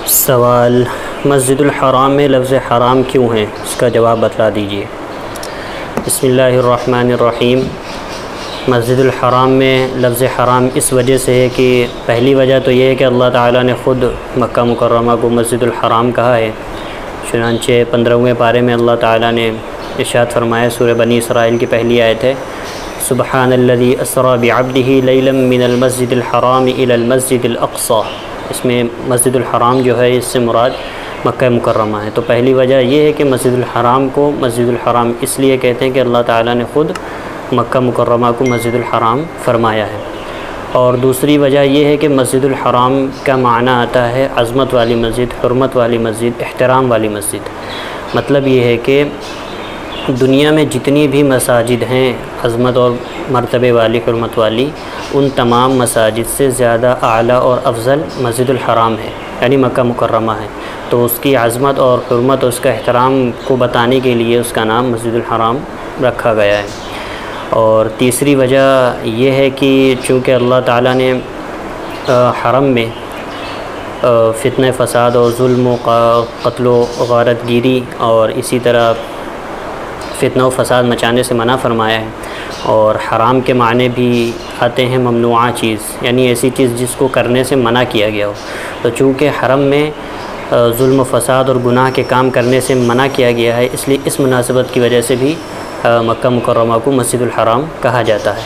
سوال: مسجد الحرام میں لفظ حرام کیوں ہے؟ اس کا جواب بتلا دیجیے۔ بسم اللہ الرحمن الرحیم۔ مسجد الحرام میں لفظ حرام اس وجہ سے ہے کہ پہلی وجہ تو یہ ہے کہ اللہ تعالیٰ نے خود مکہ مکرمہ کو مسجد الحرام کہا ہے۔ چنانچہ 15ویں پارے میں اللہ تعالیٰ نے ارشاد فرمایا، سورہ بنی اسرائیل کی پہلی آیت ہے، سبحان الذی اسری بعبدہ لیلا من المسجد الحرام الی المسجد الاقصی۔ اس میں مسجد الحرام جو ہے اس سے مراد مکہ مکرمہ ہے۔ تو پہلی وجہ یہ ہے کہ مسجد الحرام کو مسجد الحرام اس لیے کہتے ہیں کہ اللہ تعالیٰ نے خود مکہ مکرمہ کو مسجد الحرام فرمایا ہے۔ اور دوسری وجہ یہ ہے کہ مسجد الحرام کا معنی آتا ہے عظمت والی مسجد، حرمت والی مسجد، احترام والی مسجد۔ مطلب یہ ہے کہ دنیا میں جتنی بھی مساجد ہیں عظمت اور مرتبے والی، حرمت والی، ان تمام مساجد سے زیادہ اعلیٰ اور افضل مسجد الحرام ہے، یعنی مکہ مکرمہ ہے۔ تو اس کی عظمت اور حرمت اور اس کا احترام کو بتانے کے لیے اس کا نام مسجد الحرام رکھا گیا ہے۔ اور تیسری وجہ یہ ہے کہ چونکہ اللہ تعالیٰ نے حرم میں فتنہ فساد اور ظلم و قتل و غارت گیری اور اسی طرح فتنہ و فساد مچانے سے منع فرمایا ہے، اور حرام کے معنی بھی آتے ہیں ممنوعہ چیز، یعنی ایسی چیز جس کو کرنے سے منع کیا گیا ہو۔ تو چونکہ حرم میں ظلم و فساد اور گناہ کے کام کرنے سے منع کیا گیا ہے، اس لیے اس مناسبت کی وجہ سے بھی مکہ مکرمہ کو مسجد الحرام کہا جاتا ہے۔